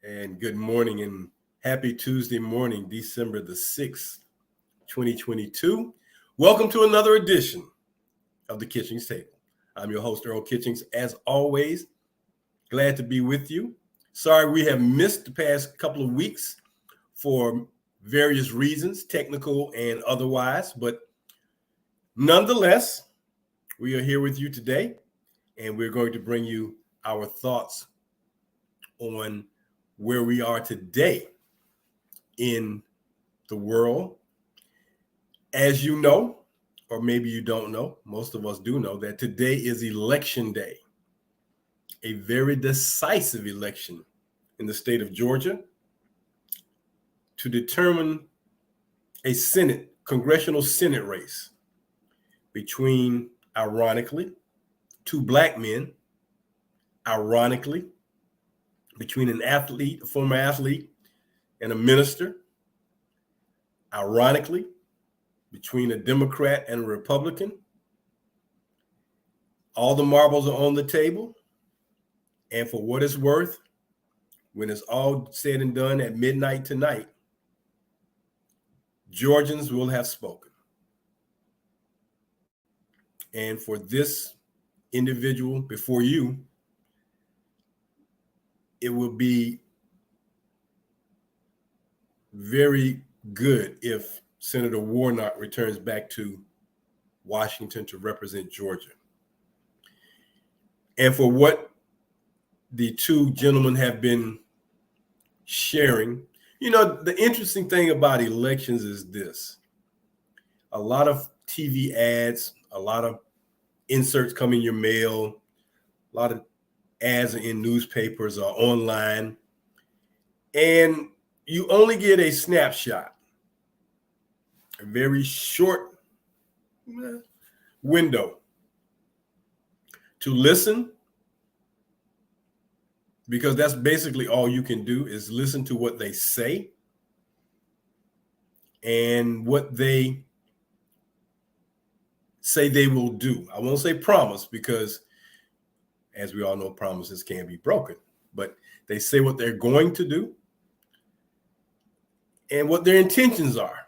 And good morning and happy Tuesday morning, December the 6th, 2022. Welcome to another edition of the Kitchings Table. I'm your host, Earl Kitchings. As always, glad to be with you. Sorry we have missed the past couple of weeks for various reasons, technical and otherwise, but nonetheless, we are here with you today, and we're going to bring you our thoughts on where we are today in the world. As you know, or maybe you don't know, most of us do know that today is election day, a very decisive election in the state of Georgia to determine a congressional Senate race between, ironically, two black men, ironically, between a former athlete, and a minister, ironically, between a Democrat and a Republican. All the marbles are on the table. And for what it's worth, when it's all said and done at midnight tonight, Georgians will have spoken. And for this individual before you, it will be very good if Senator Warnock returns back to Washington to represent Georgia. And for what the two gentlemen have been sharing, the interesting thing about elections is this. A lot of TV ads, a lot of inserts come in your mail, a lot of ads in newspapers or online, and you only get a snapshot, a very short window to listen, because that's basically all you can do is listen to what they say and what they say they will do. I won't say promise, because as we all know, promises can be broken, but they say what they're going to do and what their intentions are.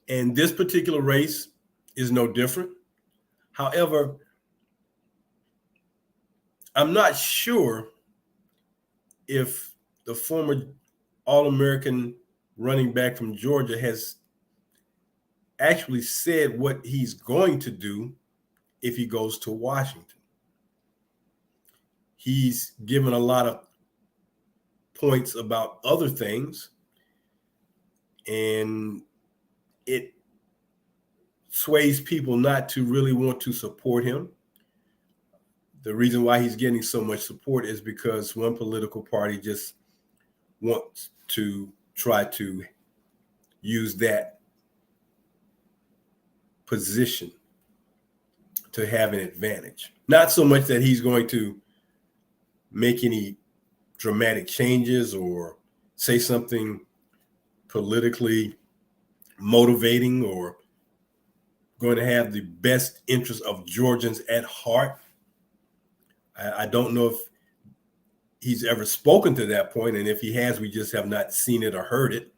And this particular race is no different. However, I'm not sure if the former All-American running back from Georgia has actually said what he's going to do if he goes to Washington. He's given a lot of points about other things, and it sways people not to really want to support him. The reason why he's getting so much support is because one political party just wants to try to use that position to have an advantage. Not so much that he's going to make any dramatic changes or say something politically motivating or going to have the best interest of Georgians at heart. I don't know if he's ever spoken to that point, and if he has, we just have not seen it or heard it.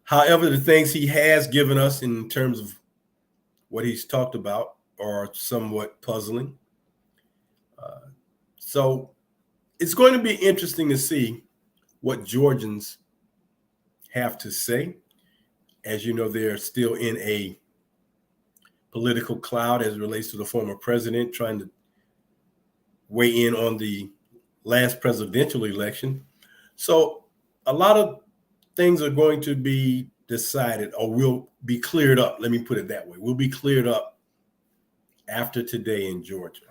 However, the things he has given us in terms of what he's talked about are somewhat puzzling. So it's going to be interesting to see what Georgians have to say. As you know, they're still in a political cloud as it relates to the former president trying to weigh in on the last presidential election. So a lot of things are going to be decided or will be cleared up. Let me put it that way. Will be cleared up after today in Georgia.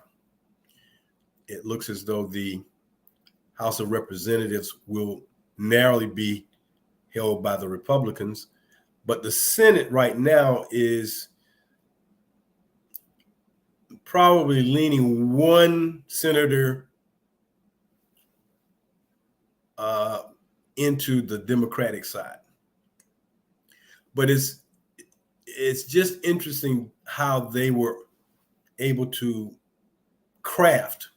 It looks as though the House of Representatives will narrowly be held by the Republicans, but the Senate right now is probably leaning one senator into the Democratic side. But it's just interesting how they were able to craft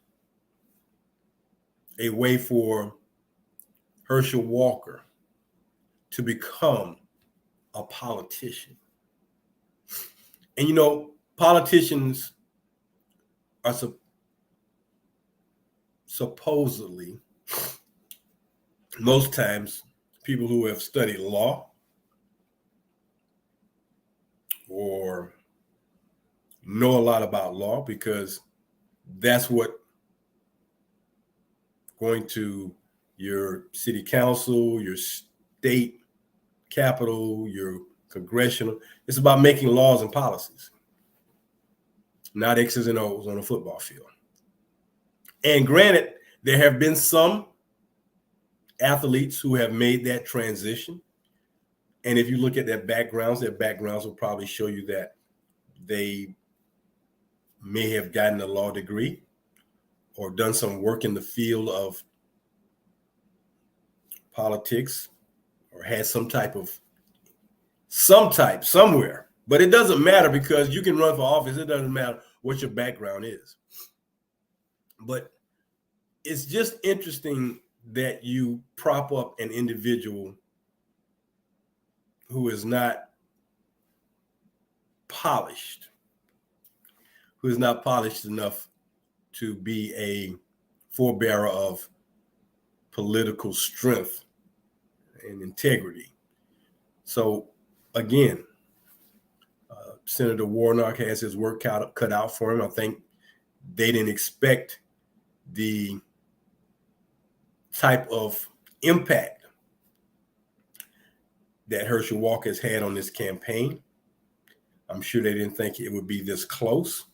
a way for Herschel Walker to become a politician. And politicians are supposedly, most times, people who have studied law or know a lot about law, because that's what going to your city council, your state capital, your congressional, it's about making laws and policies, not X's and O's on a football field. And granted, there have been some athletes who have made that transition. And if you look at their backgrounds will probably show you that they may have gotten a law degree or done some work in the field of politics or had some type somewhere. But it doesn't matter, because you can run for office. It doesn't matter what your background is. But it's just interesting that you prop up an individual who is not polished, enough to be a forebearer of political strength and integrity. So again, Senator Warnock has his work cut out for him. I think they didn't expect the type of impact that Herschel Walker has had on this campaign. I'm sure they didn't think it would be this close,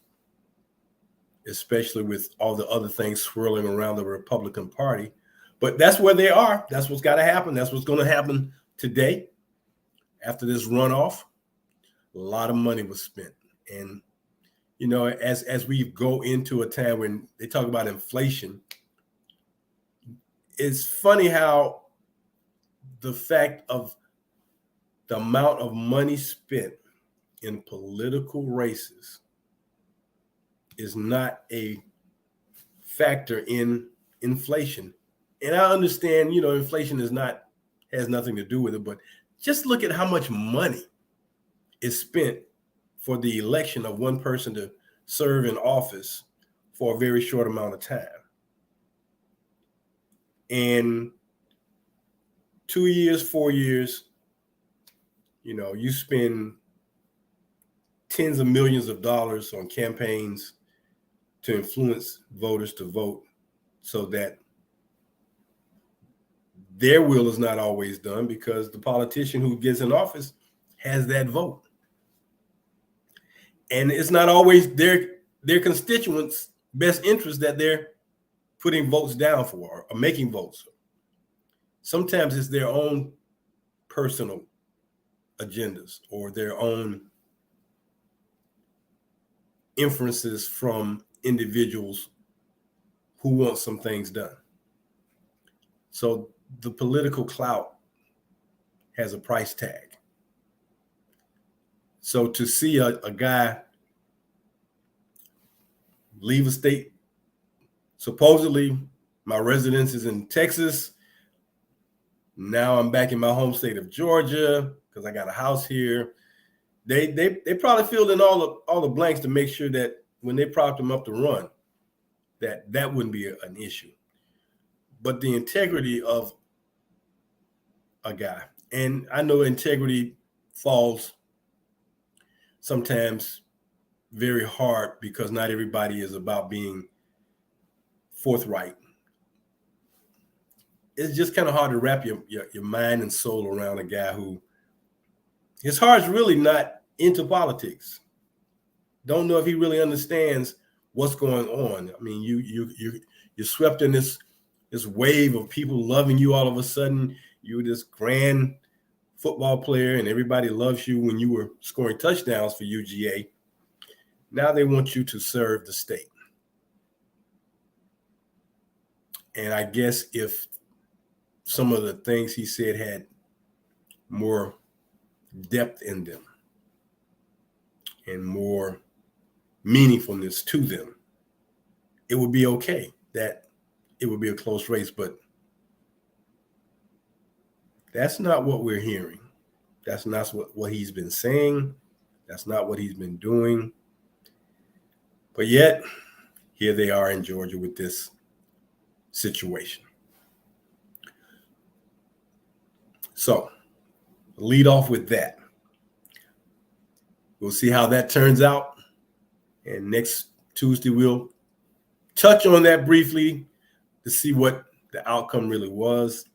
especially with all the other things swirling around the Republican Party. But that's where they are. That's what's got to happen. That's what's going to happen today. After this runoff, a lot of money was spent. And, as we go into a time when they talk about inflation, it's funny how the fact of the amount of money spent in political races is not a factor in inflation. And I understand, inflation has nothing to do with it, but just look at how much money is spent for the election of one person to serve in office for a very short amount of time. And 2 years, 4 years, you spend tens of millions of dollars on campaigns to influence voters to vote so that their will is not always done, because the politician who gets in office has that vote. And it's not always their constituents' best interest that they're putting votes down for or making votes. Sometimes it's their own personal agendas or their own inferences from individuals who want some things done. So the political clout has a price tag. So to see a guy leave a state, supposedly my residence is in Texas, now I'm back in my home state of Georgia because I got a house here. They probably filled in all the blanks to make sure that when they propped him up to run, that wouldn't be an issue. But the integrity of a guy, and I know integrity falls sometimes very hard because not everybody is about being forthright. It's just kind of hard to wrap your mind and soul around a guy who his heart's really not into politics. Don't know if he really understands what's going on. I mean, you're swept in this wave of people loving you all of a sudden. You're this grand football player and everybody loves you when you were scoring touchdowns for UGA. Now they want you to serve the state. And I guess if some of the things he said had more depth in them and more meaningfulness to them, it would be okay that it would be a close race, but that's not what we're hearing. That's not what he's been saying. That's not what he's been doing. But yet, here they are in Georgia with this situation. So, lead off with that. We'll see how that turns out. And next Tuesday, we'll touch on that briefly to see what the outcome really was.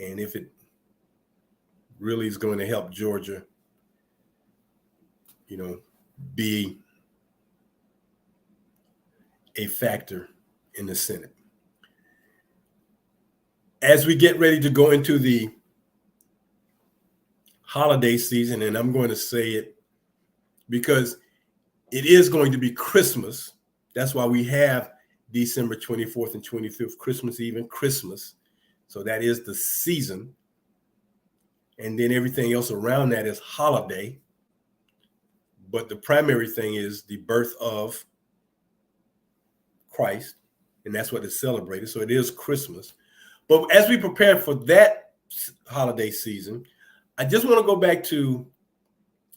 And if it really is going to help Georgia, be a factor in the Senate. As we get ready to go into the holiday season, and I'm going to say it because it is going to be Christmas. That's why we have December 24th and 25th, Christmas Eve and Christmas. So that is the season. And then everything else around that is holiday. But the primary thing is the birth of Christ, and that's what is celebrated. So it is Christmas. But as we prepare for that holiday season, I just want to go back to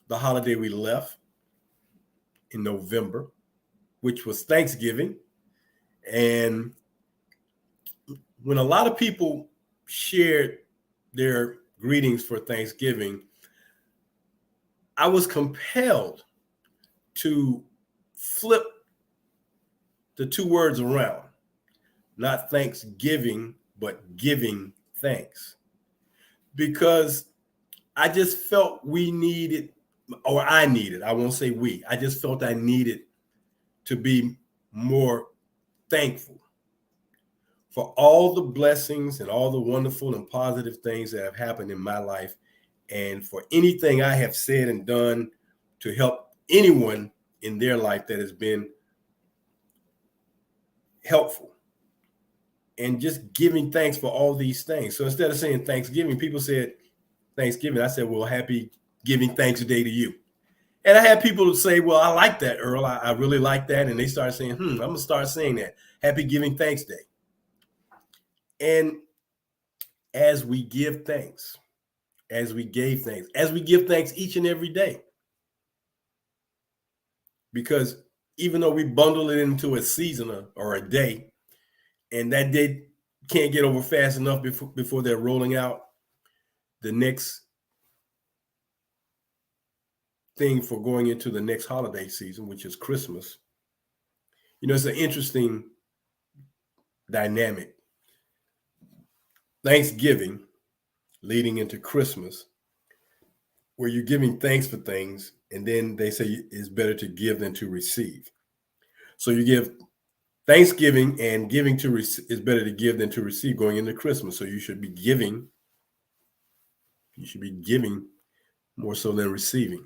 the holiday we left in November, which was Thanksgiving. And when a lot of people shared their greetings for Thanksgiving, I was compelled to flip the two words around, not Thanksgiving, but giving thanks. Because I just felt we needed, or I needed, I won't say we, I just felt I needed to be more thankful for all the blessings and all the wonderful and positive things that have happened in my life, and for anything I have said and done to help anyone in their life that has been helpful, and just giving thanks for all these things. So instead of saying Thanksgiving, people said Thanksgiving. I said, well, happy Giving Thanks Day to you. And I had people say, well, I like that, Earl. I really like that. And they started saying, I'm going to start saying that. Happy Giving Thanks Day. And as we give thanks, as we gave thanks, as we give thanks each and every day, because even though we bundle it into a season or a day, and that day can't get over fast enough before they're rolling out the next thing for going into the next holiday season, which is Christmas. It's an interesting dynamic. Thanksgiving leading into Christmas, where you're giving thanks for things, and then they say it's better to give than to receive. So you give Thanksgiving, and giving is better to give than to receive going into Christmas. So you should be giving. You should be giving more so than receiving.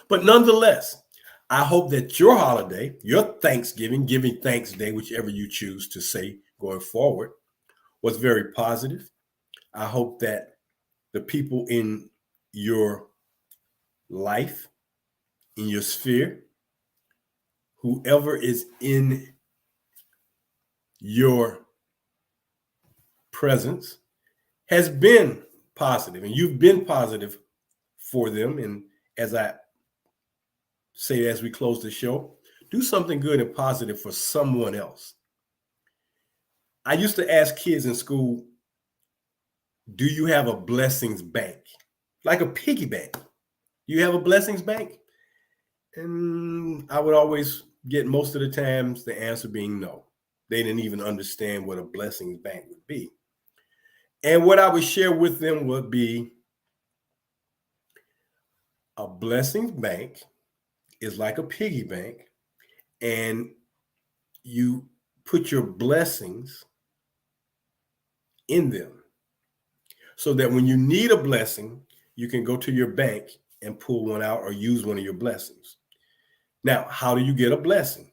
But nonetheless, I hope that your holiday, your Thanksgiving, Giving Thanks Day, whichever you choose to say going forward, was very positive. I hope that the people in your life, in your sphere, whoever is in your presence, has been positive, and you've been positive for them. And as I say, as we close the show, do something good and positive for someone else. I used to ask kids in school, do you have a blessings bank? Like a piggy bank. Do you have a blessings bank? And I would always get, most of the times, the answer being no. They didn't even understand what a blessings bank would be. And what I would share with them would be, a blessings bank is like a piggy bank, and you put your blessings in them so that when you need a blessing, you can go to your bank and pull one out or use one of your blessings. Now, how do you get a blessing?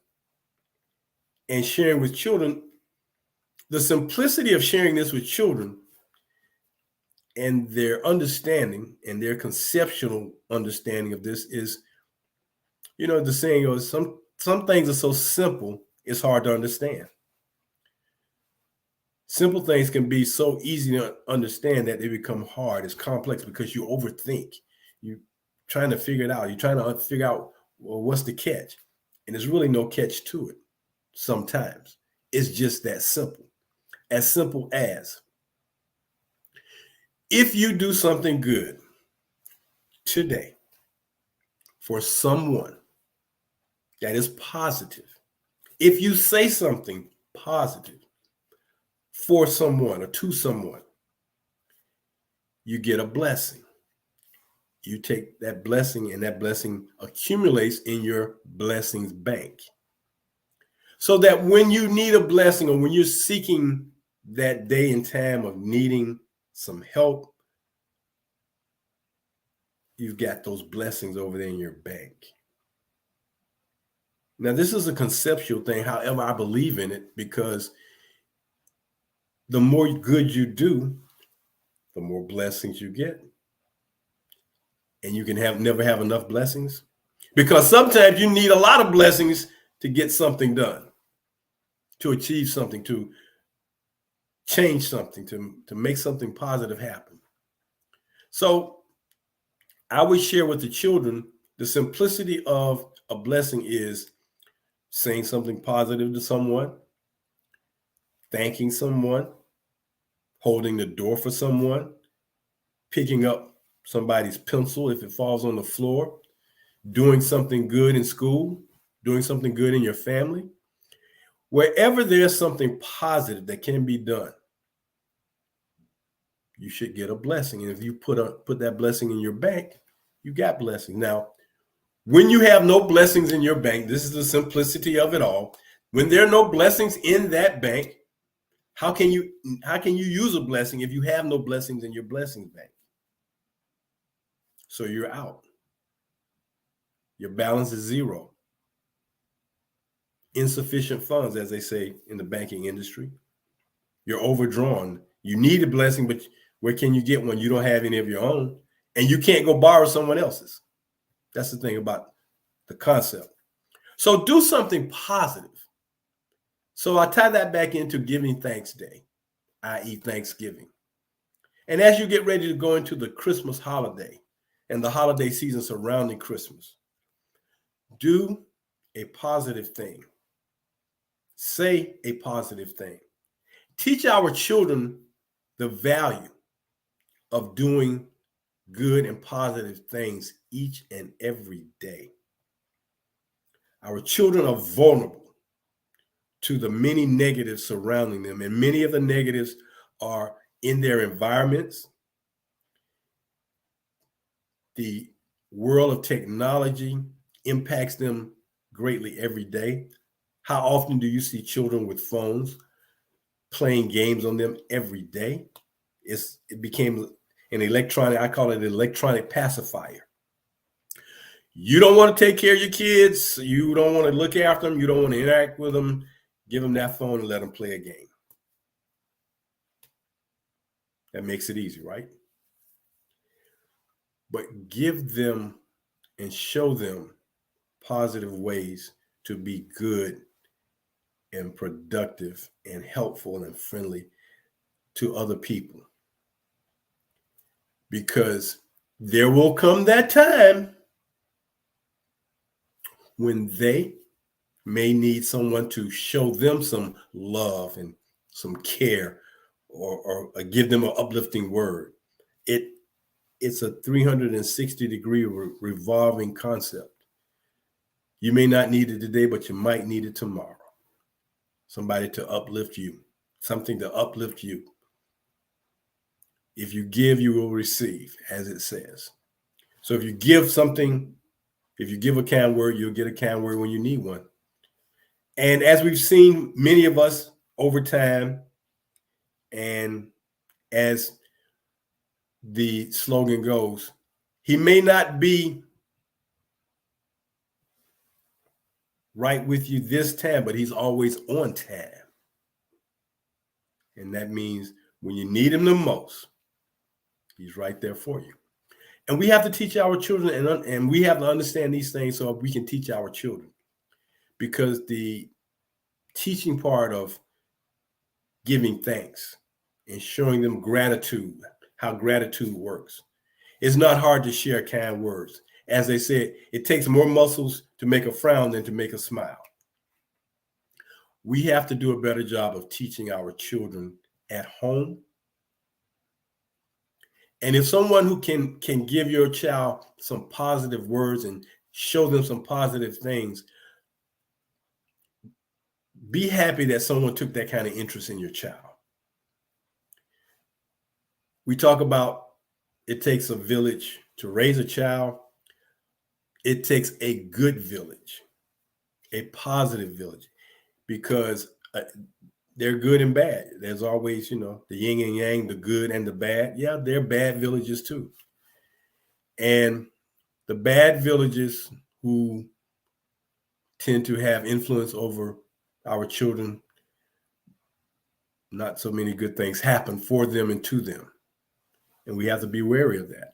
And sharing with children, the simplicity of sharing this with children and their understanding and their conceptual understanding of this is, the saying goes, some things are so simple it's hard to understand. Simple things can be so easy to understand that they become hard. It's complex because you overthink. You're trying to figure it out. You're trying to figure out, well, what's the catch? And there's really no catch to it sometimes. It's just that simple. As simple as, if you do something good today for someone that is positive, if you say something positive for someone or to someone, you get a blessing. You take that blessing, and that blessing accumulates in your blessings bank. So that when you need a blessing, or when you're seeking that day and time of needing some help, you've got those blessings over there in your bank. Now, this is a conceptual thing. However, I believe in it, because the more good you do, the more blessings you get. And you can never have enough blessings, because sometimes you need a lot of blessings to get something done, to achieve something, to change something, to make something positive happen. So I would share with the children, the simplicity of a blessing is saying something positive to someone, thanking someone, holding the door for someone, picking up somebody's pencil if it falls on the floor, doing something good in school, doing something good in your family. Wherever there's something positive that can be done, you should get a blessing. And if you put that blessing in your bank, you got blessings. Now, when you have no blessings in your bank, this is the simplicity of it all. When there are no blessings in that bank, how can you use a blessing if you have no blessings in your blessings bank? So you're out. Your balance is zero. Insufficient funds, as they say in the banking industry. You're overdrawn. You need a blessing, but where can you get one? You don't have any of your own, and you can't go borrow someone else's. That's the thing about the concept. So do something positive. So I tie that back into Giving Thanks Day, i.e. Thanksgiving. And as you get ready to go into the Christmas holiday and the holiday season surrounding Christmas, do a positive thing. Say a positive thing. Teach our children the value of doing good and positive things each and every day. Our children are vulnerable to the many negatives surrounding them, and many of the negatives are in their environments. The world of technology impacts them greatly every day. How often do you see children with phones playing games on them every day? It became an electronic, I call it an electronic pacifier. You don't want to take care of your kids. You don't want to look after them. You don't want to interact with them. Give them that phone and let them play a game. That makes it easy, right? But give them and show them positive ways to be good and productive and helpful and friendly to other people. Because there will come that time when they may need someone to show them some love and some care, or give them an uplifting word. It's a 360-degree revolving concept. You may not need it today, but you might need it tomorrow. Somebody to uplift you, something to uplift you. If you give, you will receive, as it says. So if you give something, if you give a kind word, you'll get a kind word when you need one. And as we've seen, many of us over time, and as the slogan goes, he may not be right with you this time, but he's always on time. And that means when you need him the most, he's right there for you. And we have to teach our children, and we have to understand these things so we can teach our children. Because the teaching part of giving thanks and showing them gratitude, how gratitude works. It's not hard to share kind words. As they said, it takes more muscles to make a frown than to make a smile. We have to do a better job of teaching our children at home. And if someone who can give your child some positive words and show them some positive things, be happy that someone took that kind of interest in your child. We talk about it takes a village to raise a child. It takes a good village, a positive village, because they're good and bad. There's always, the yin and yang, the good and the bad. Yeah, they're bad villages too. And the bad villages who tend to have influence over our children, not so many good things happen for them and to them. And we have to be wary of that.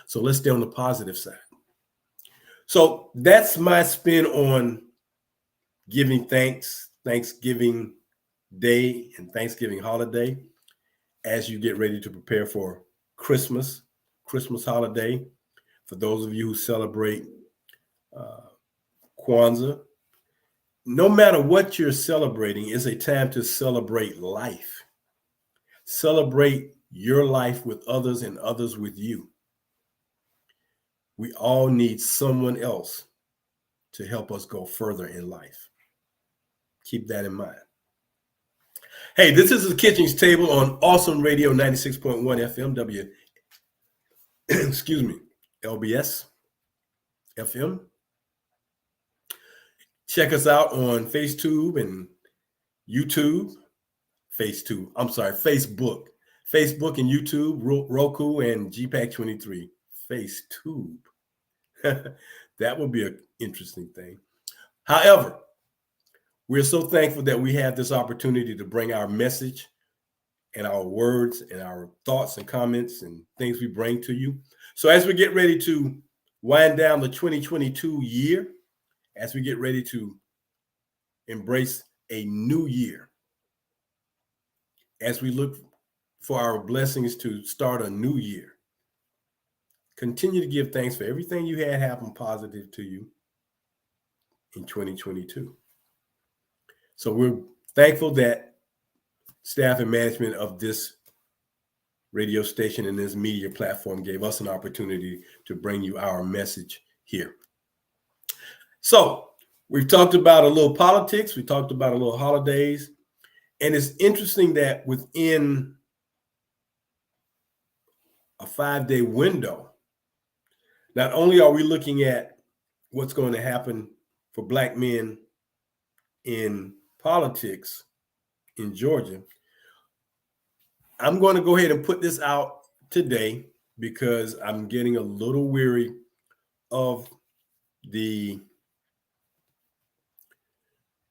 So let's stay on the positive side. So that's my spin on giving thanks, Thanksgiving Day and Thanksgiving holiday as you get ready to prepare for Christmas holiday. For those of you who celebrate Kwanzaa, no matter what you're celebrating, it's a time to celebrate life. Celebrate your life with others and others with you. We all need someone else to help us go further in life. Keep that in mind. Hey, this is the Kitchings Table on Awesome Radio 96.1 FM, LBS FM. Check us out on Facebook and YouTube. Facebook. Facebook and YouTube, Roku and GPAC23. FaceTube. That would be an interesting thing. However, we're so thankful that we have this opportunity to bring our message and our words and our thoughts and comments and things we bring to you. So as we get ready to wind down the 2022 year, as we get ready to embrace a new year, as we look for our blessings to start a new year, continue to give thanks for everything you had happen positive to you in 2022. So we're thankful that staff and management of this radio station and this media platform gave us an opportunity to bring you our message here. So we've talked about a little politics. We talked about a little holidays. And it's interesting that within a 5-day window, not only are we looking at what's going to happen for Black men in politics in Georgia, I'm going to go ahead and put this out today because I'm getting a little weary of the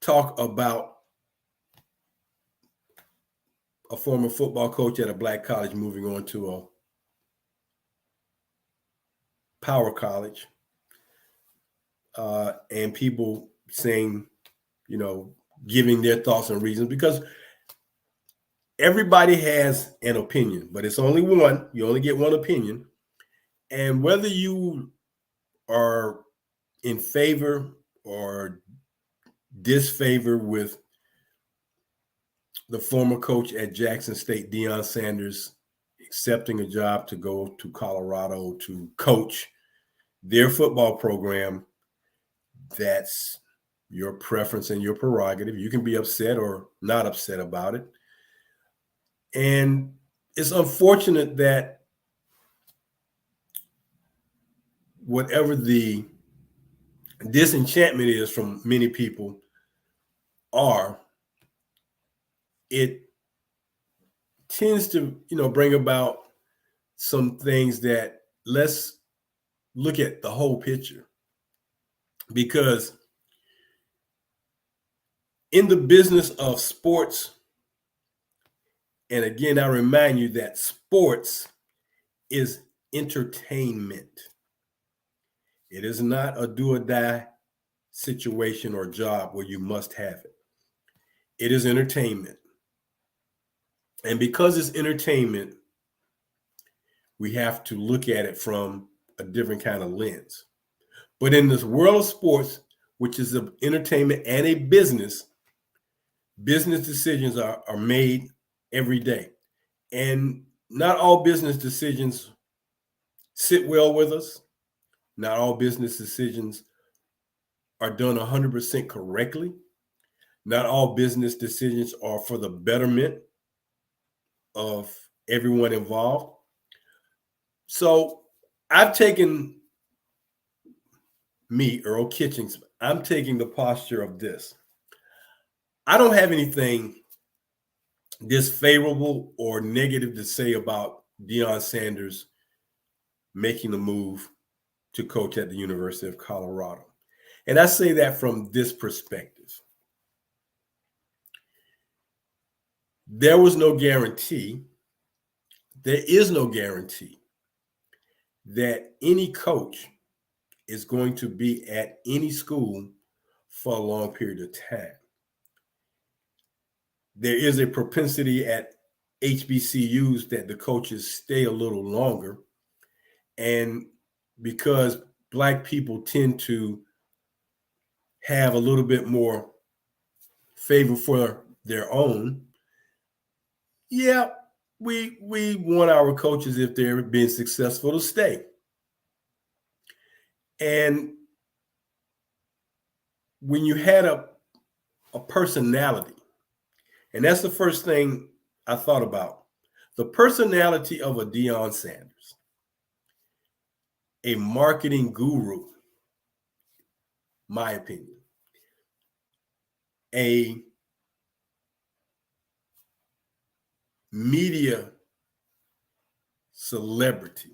talk about a former football coach at a Black college moving on to a power college, and people saying, giving their thoughts and reasons, because everybody has an opinion, but it's only one. You only get one opinion. And whether you are in favor or disfavor with the former coach at Jackson State, Deion Sanders, accepting a job to go to Colorado to coach their football program, that's your preference and your prerogative. You can be upset or not upset about it. And it's unfortunate that whatever the disenchantment is from many people it tends to, bring about some things that let's look at the whole picture. Because in the business of sports, and again, I remind you that sports is entertainment. It is not a do or die situation or job where you must have it. It is entertainment. And because it's entertainment, we have to look at it from a different kind of lens. But in this world of sports, which is of entertainment and a business decisions are made every day. And not all business decisions sit well with us. Not all business decisions are done 100% correctly. Not all business decisions are for the betterment of everyone involved. So I've taken Earl Kitchings, I'm taking the posture of this. I don't have anything disfavorable or negative to say about Deion Sanders making the move to coach at the University of Colorado. And I say that from this perspective. There was no guarantee, there is no guarantee that any coach is going to be at any school for a long period of time. There is a propensity at HBCUs that the coaches stay a little longer. And because Black people tend to have a little bit more favor for their own, yeah, we want our coaches, if they're being successful, to stay. And when you had a personality, and that's the first thing I thought about, the personality of a Deion Sanders, a marketing guru, my opinion, a media celebrity.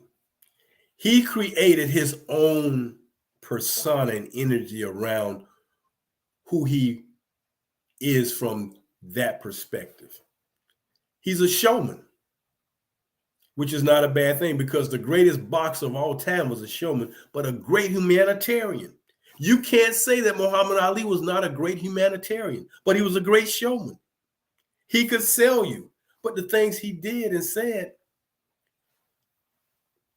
He created his own persona and energy around who he is from that perspective. He's a showman, which is not a bad thing, because the greatest boxer of all time was a showman, but a great humanitarian. You can't say that Muhammad Ali was not a great humanitarian, but he was a great showman. He could sell you, but the things he did and said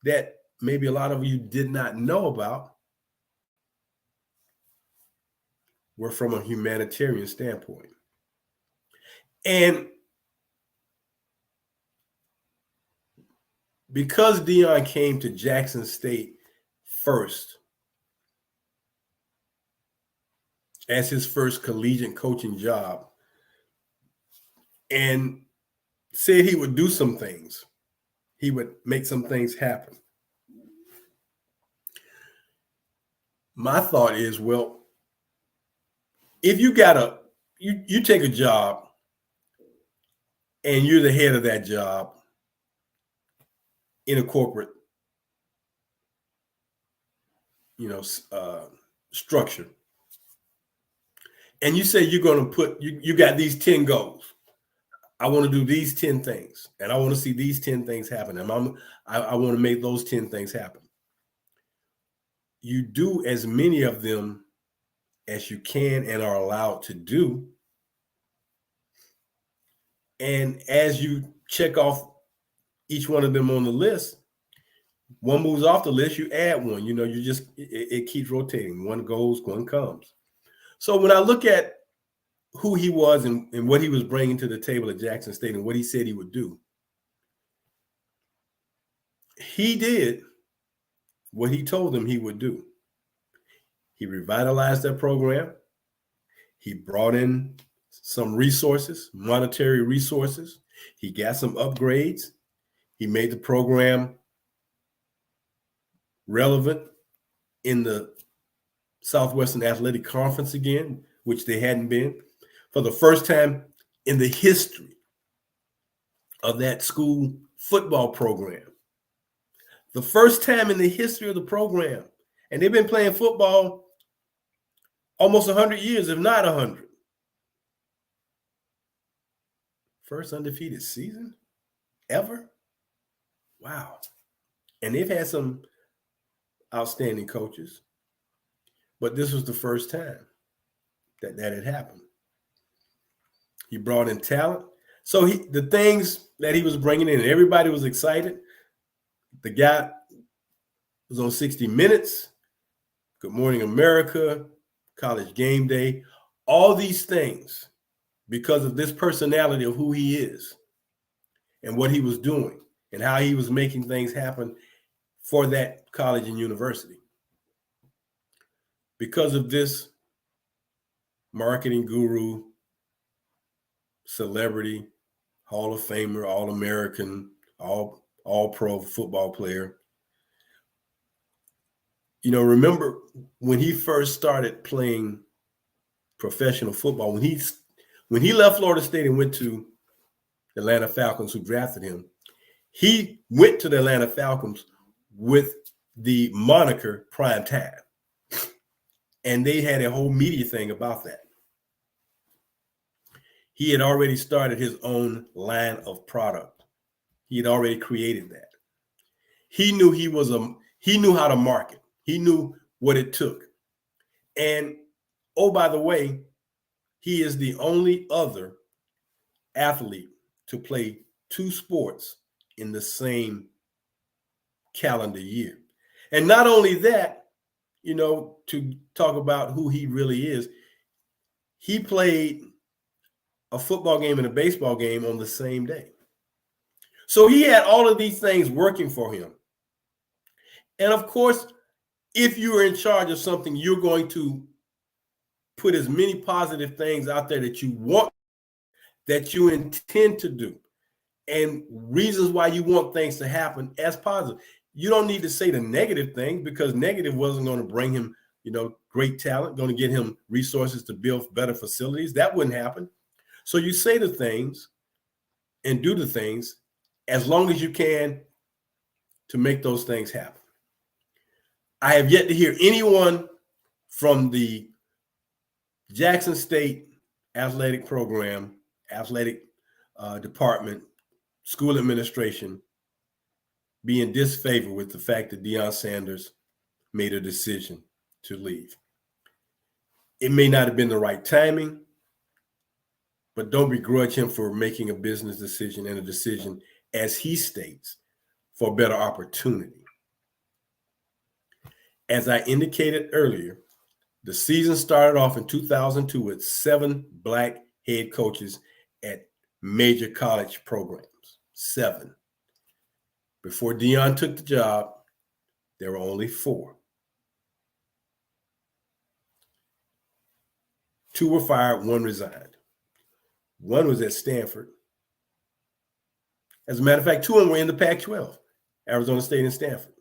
that maybe a lot of you did not know about were from a humanitarian standpoint. And because Deion came to Jackson State first as his first collegiate coaching job and said he would do some things, he would make some things happen. My thought is, well, if you you take a job and you're the head of that job in a corporate, structure, and you say you're going to put, you got these 10 goals. I want to do these 10 things, and I want to see these 10 things happen. And I want to make those 10 things happen. You do as many of them as you can and are allowed to do. And as you check off each one of them on the list, one moves off the list, you add one. It keeps rotating. One goes, one comes. So when I look at who he was and what he was bringing to the table at Jackson State and what he said he would do, he did what he told them he would do. He revitalized that program. He brought in some resources, monetary resources. He got some upgrades. He made the program relevant in the Southwestern Athletic Conference again, which they hadn't been. For the first time in the history of that school football program. The first time in the history of the program. And they've been playing football almost 100 years, if not 100. First undefeated season ever? Wow. And they've had some outstanding coaches, but this was the first time that had happened. He brought in talent. So the things that he was bringing in, everybody was excited. The guy was on 60 Minutes, Good Morning America, College Game Day, all these things because of this personality of who he is and what he was doing and how he was making things happen for that college and university. Because of this marketing guru, celebrity, Hall of Famer, All-American, all-pro football player. You know, remember when he first started playing professional football, when he left Florida State and went to the Atlanta Falcons, who drafted him, he went to the Atlanta Falcons with the moniker Prime Time. And they had a whole media thing about that. He had already started his own line of product. He had already created that. He knew he knew how to market. He knew what it took. And oh, by the way, he is the only other athlete to play two sports in the same calendar year. And not only that, you know, to talk about who he really is, he played a football game and a baseball game on the same day. So he had all of these things working for him. And of course, if you are in charge of something, you're going to put as many positive things out there that you want, that you intend to do, and reasons why you want things to happen as positive. You don't need to say the negative thing, because negative wasn't going to bring him, you know, great talent, going to get him resources to build better facilities. That wouldn't happen. So you say the things and do the things as long as you can to make those things happen. I have yet to hear anyone from the Jackson State athletic program, athletic department, school administration be in disfavor with the fact that Deion Sanders made a decision to leave. It may not have been the right timing, but don't begrudge him for making a business decision and a decision, as he states, for a better opportunity. As I indicated earlier, the season started off in 2002 with 7 Black head coaches at major college programs. 7. Before Deion took the job, there were only 4. 2 were fired, 1 resigned. 1 was at Stanford. As a matter of fact, 2 of them were in the Pac-12, Arizona State and Stanford.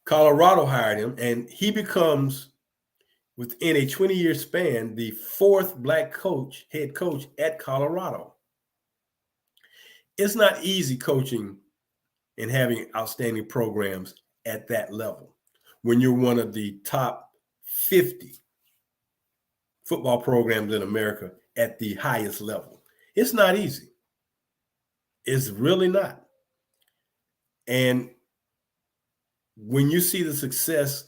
Colorado hired him, and he becomes, within a 20-year span, the 4th Black head coach at Colorado. It's not easy coaching and having outstanding programs at that level when you're one of the top 50 football programs in America at the highest level. It's not easy. It's really not. And when you see the success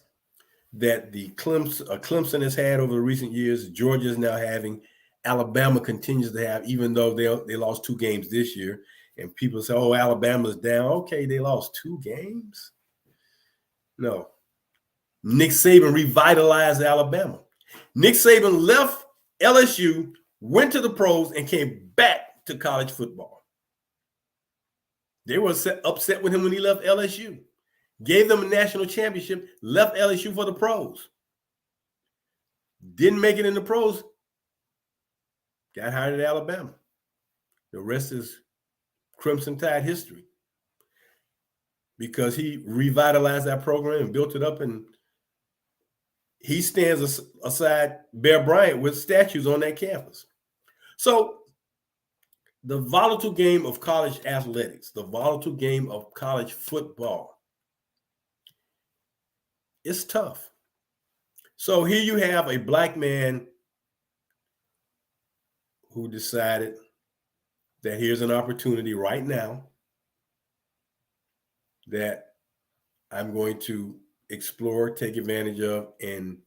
that the Clemson has had over the recent years, Georgia is now having, Alabama continues to have, even though they lost 2 games this year, and people say, oh, Alabama's down. Okay, they lost 2 games? No. Nick Saban revitalized Alabama. Nick Saban left LSU, went to the pros, and came back to college football. They were upset with him when he left LSU. Gave them a national championship, left LSU for the pros. Didn't make it in the pros. Got hired at Alabama. The rest is Crimson Tide history, because he revitalized that program and built it up, and he stands aside Bear Bryant with statues on that campus. So the volatile game of college athletics, the volatile game of college football, it's tough. So here you have a Black man who decided that here's an opportunity right now that I'm going to explore, take advantage of, and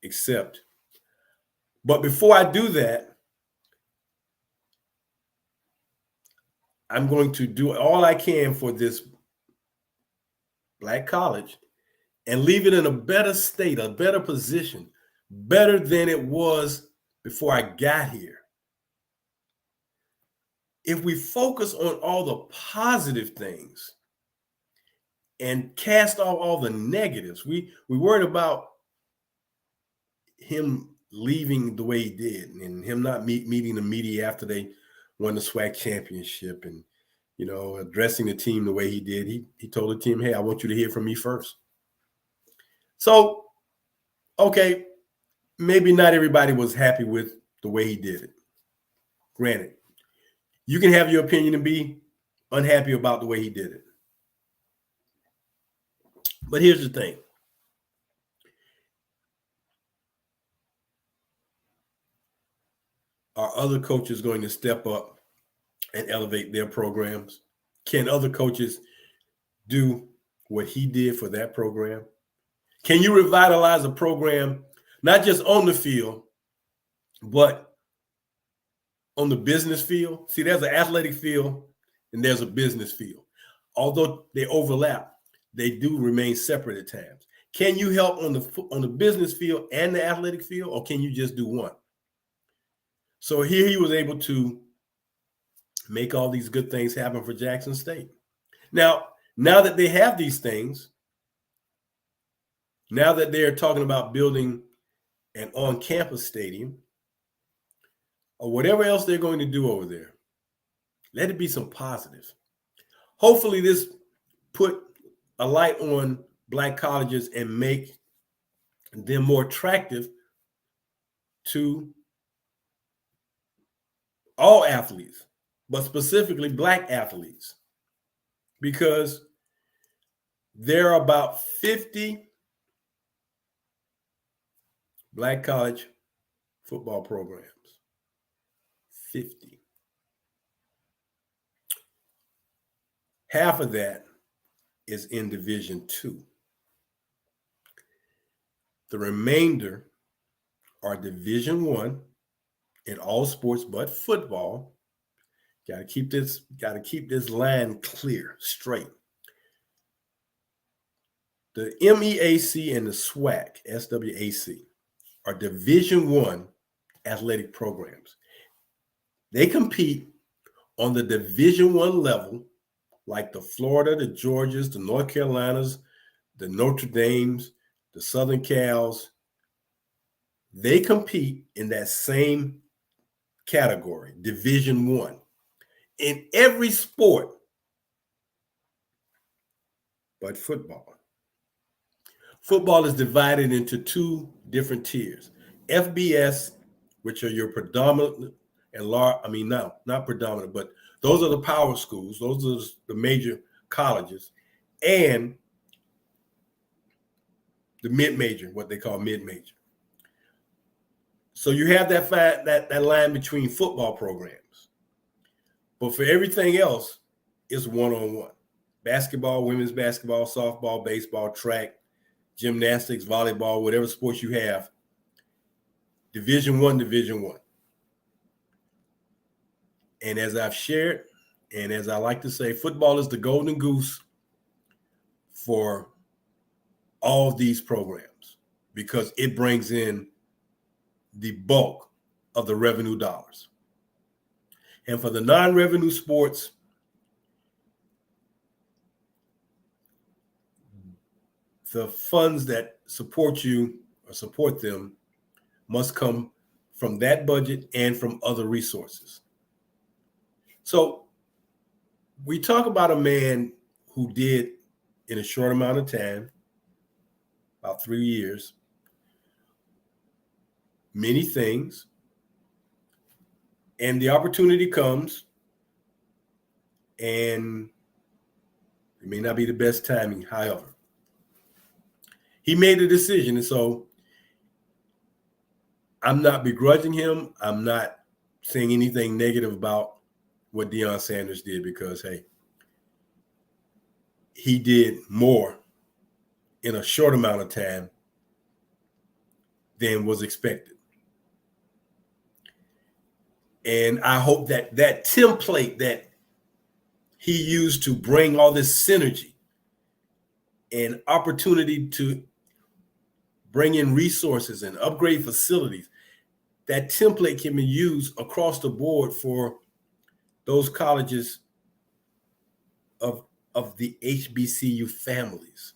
accept. But before I do that, I'm going to do all I can for this black college and leave it in a better state, a better position, better than it was before I got here. If we focus on all the positive things and cast off all the negatives, we worried about him leaving the way he did and him not meeting the media after they won the SWAC championship and, addressing the team the way he did. He told the team, hey, I want you to hear from me first. So, okay, maybe not everybody was happy with the way he did it. Granted, you can have your opinion and be unhappy about the way he did it. But here's the thing. Are other coaches going to step up and elevate their programs? Can other coaches do what he did for that program? Can you revitalize a program, not just on the field, but on the business field? See, there's an athletic field and there's a business field. Although they overlap, they do remain separate at times. Can you help on the business field and the athletic field, or can you just do one? So here he was able to make all these good things happen for Jackson State. Now that they have these things, now that they're talking about building an on-campus stadium or whatever else they're going to do over there, let it be some positive. Hopefully this put a light on black colleges and make them more attractive to all athletes, but specifically black athletes, because there are about 50 black college football programs. 50. Half of that is in Division II. The remainder are Division I in all sports but football. Got to keep this line clear, straight. The MEAC and the SWAC, SWAC, are Division I athletic programs. They compete on the Division I level, like the Florida, the Georgias, the North Carolinas, the Notre Dames, the Southern Cals. They compete in that same category, Division I, in every sport but football. Football is divided into two different tiers. FBS, which are your predominant and large, not predominant, but those are the power schools. Those are the major colleges. And the mid-major, what they call mid-major. So you have that line between football programs. But for everything else, it's one-on-one. Basketball, women's basketball, softball, baseball, track, gymnastics, volleyball, whatever sports you have, Division I, Division I. And as I've shared, and as I like to say, football is the golden goose for all of these programs because it brings in the bulk of the revenue dollars. And for the non-revenue sports, the funds that support you or support them must come from that budget and from other resources. So we talk about a man who did, in a short amount of time, about 3 years, many things, and the opportunity comes, and it may not be the best timing. However, he made a decision, and so I'm not begrudging him. I'm not saying anything negative about what Deion Sanders did because, hey, he did more in a short amount of time than was expected. And I hope that that template that he used to bring all this synergy and opportunity to bring in resources and upgrade facilities, that template can be used across the board for those colleges of the HBCU families.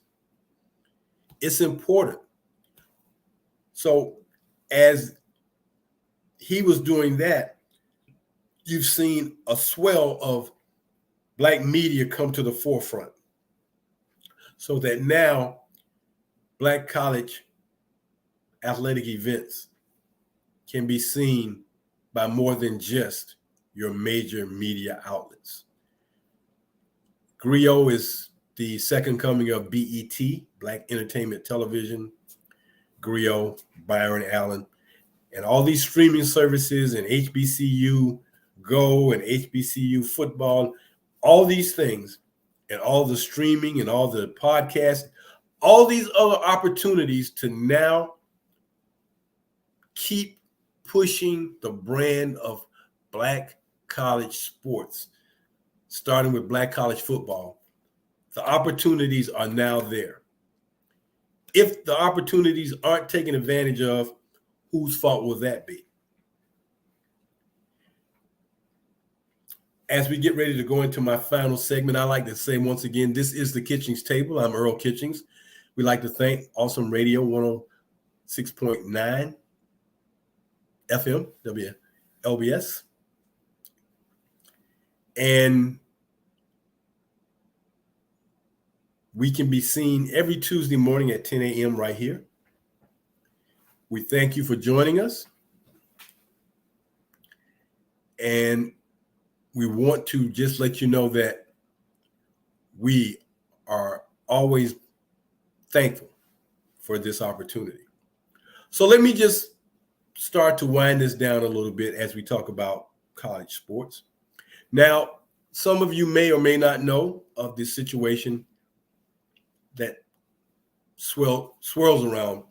It's important. So as he was doing that, you've seen a swell of Black media come to the forefront, so that now Black college athletic events can be seen by more than just your major media outlets. Griot is the second coming of BET, Black Entertainment Television. Griot, Byron Allen, and all these streaming services and HBCU Go and HBCU football, all these things, and all the streaming and all the podcasts, all these other opportunities to now keep pushing the brand of Black college sports, starting with Black college football. The opportunities are now there. If the opportunities aren't taken advantage of, whose fault will that be? As we get ready to go into my final segment, I like to say once again, this is the Kitchings Table. I'm Earl Kitchings. We'd like to thank Awesome Radio 106.9 FM, WLBS. And we can be seen every Tuesday morning at 10 a.m. right here. We thank you for joining us. And we want to just let you know that we are always thankful for this opportunity. So let me just start to wind this down a little bit as we talk about college sports. Now, some of you may or may not know of this situation that swirls around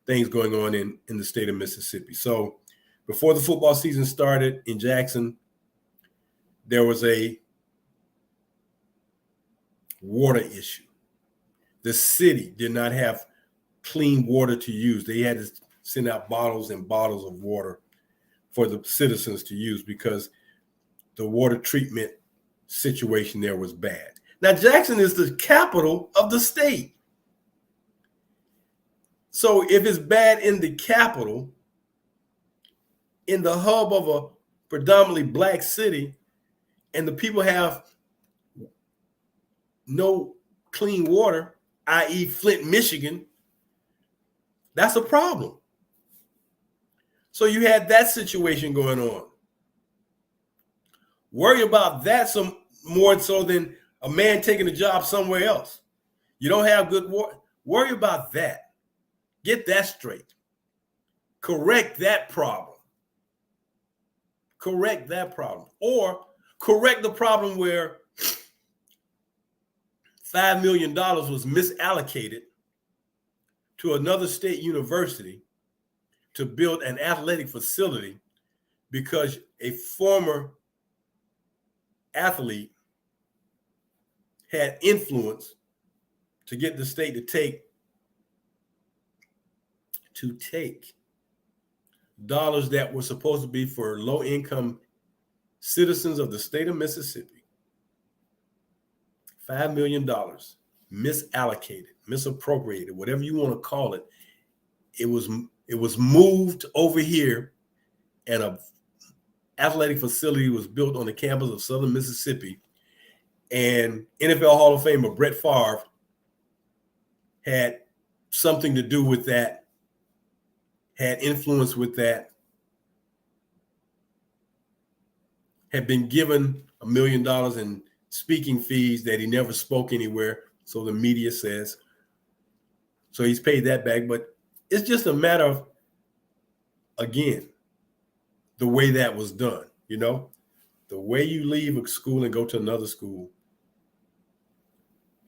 things going on in the state of Mississippi. So before the football season started in Jackson, there was a water issue. The city did not have clean water to use. They had to send out bottles and bottles of water for the citizens to use because the water treatment situation there was bad. Now, Jackson is the capital of the state. So if it's bad in the capital, in the hub of a predominantly Black city, and the people have no clean water, i.e. Flint, Michigan, that's a problem. So you had that situation going on. Worry about that some more so than a man taking a job somewhere else. You don't have good water. Worry about that. Get that straight. Correct that problem. Correct that problem. Or correct the problem where $5 million was misallocated to another state university to build an athletic facility because a former athlete had influence to get the state to take dollars that were supposed to be for low-income citizens of the state of Mississippi. $5 million misallocated, misappropriated, whatever you want to call it. It was moved over here, and an athletic facility was built on the campus of Southern Mississippi. And NFL Hall of Famer Brett Favre had something to do with that, had influence with that, had been given $1 million in speaking fees that he never spoke anywhere, so the media says. So he's paid that back, but it's just a matter of, again, the way that was done, the way you leave a school and go to another school,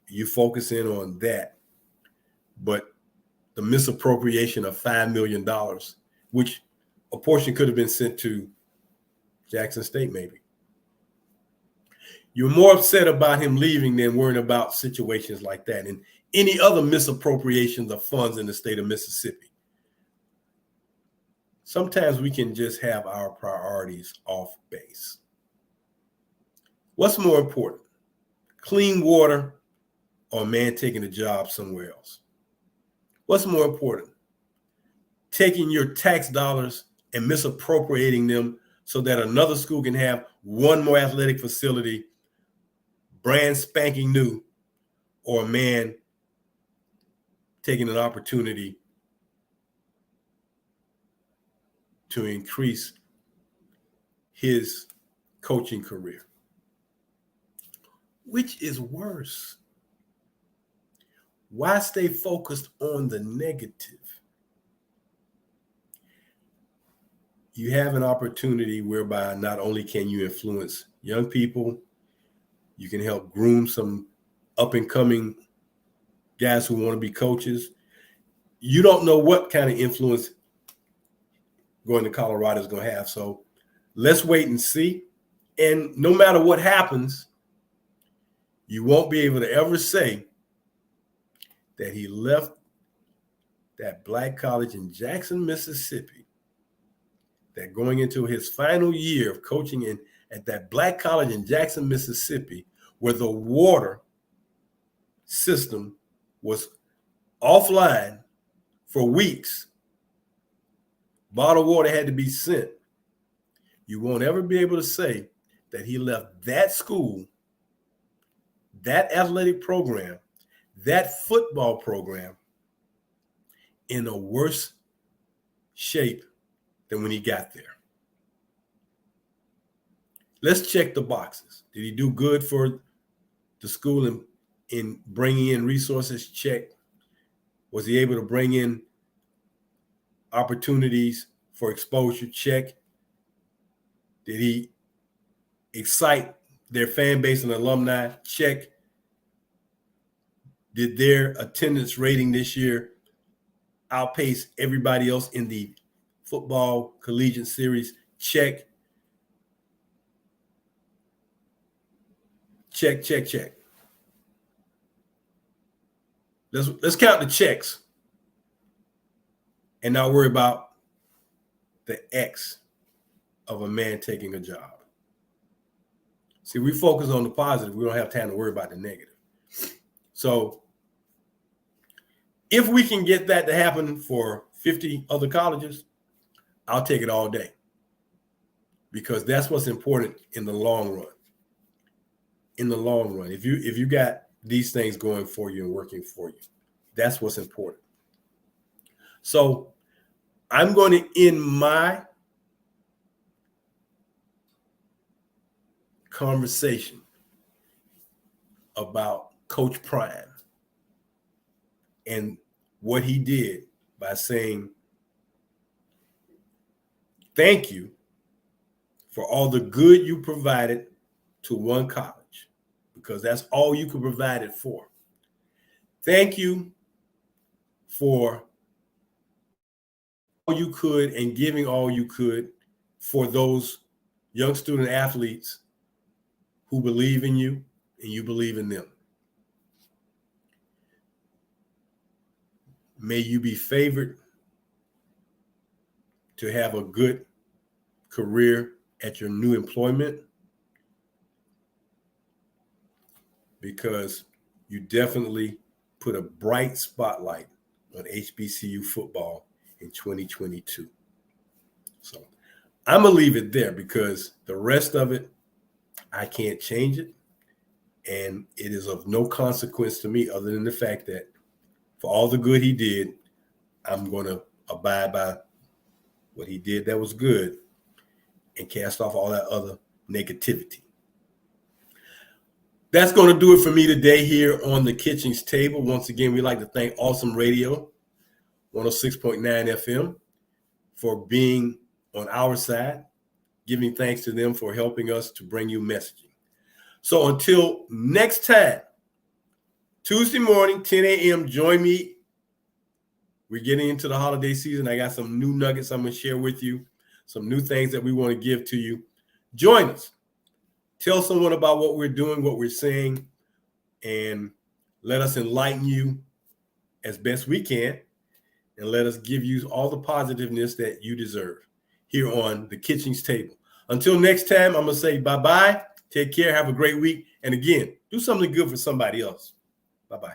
you focus in on that. But the misappropriation of $5 million, which a portion could have been sent to Jackson State, maybe. You're more upset about him leaving than worrying about situations like that and any other misappropriations of funds in the state of Mississippi. Sometimes we can just have our priorities off base. What's more important, clean water or a man taking a job somewhere else? What's more important, taking your tax dollars and misappropriating them so that another school can have one more athletic facility, brand spanking new, or a man taking an opportunity to increase his coaching career? Which is worse? Why stay focused on the negative? You have an opportunity whereby not only can you influence young people, you can help groom some up-and-coming guys who want to be coaches. You don't know what kind of influence going to Colorado is going to have. So let's wait and see. And no matter what happens, you won't be able to ever say that he left that black college in Jackson, Mississippi, that going into his final year of coaching at that black college in Jackson, Mississippi, where the water system was offline for weeks, bottled water had to be sent. You won't ever be able to say that he left that school, that athletic program, that football program in a worse shape than when he got there. Let's check the boxes. Did he do good for the school in bringing in resources? Check. Was he able to bring in opportunities for exposure? Check. Did he excite their fan base and alumni? Check. Did their attendance rating this year outpace everybody else in the football collegiate series? Check. Check, check, check. Let's count the checks and not worry about the X of a man taking a job. See, we focus on the positive. We don't have time to worry about the negative. So if we can get that to happen for 50 other colleges, I'll take it all day, because that's what's important in the long run. In the long run, if you got these things going for you and working for you, that's what's important. So I'm going to end my conversation about Coach Prime and what he did by saying, thank you for all the good you provided to one college, because that's all you could provide it for. Thank you for all you could and giving all you could for those young student athletes who believe in you and you believe in them. May you be favored to have a good career at your new employment, because you definitely put a bright spotlight on HBCU football in 2022. So I'm going to leave it there, because the rest of it, I can't change it. And it is of no consequence to me other than the fact that for all the good he did, I'm going to abide by what he did that was good and cast off all that other negativity. That's going to do it for me today here on the Kitchings Table. Once again, we'd like to thank Awesome Radio, 106.9 FM, for being on our side, giving thanks to them for helping us to bring you messaging. So until next time, Tuesday morning, 10 a.m., join me. We're getting into the holiday season. I got some new nuggets I'm going to share with you. some new things that we want to give to you. Join us. Tell someone about what we're doing, what we're saying, and let us enlighten you as best we can, and let us give you all the positiveness that you deserve here on the Kitchings Table. Until next time, I'm going to say bye-bye. Take care. Have a great week. And again, do something good for somebody else. Bye-bye.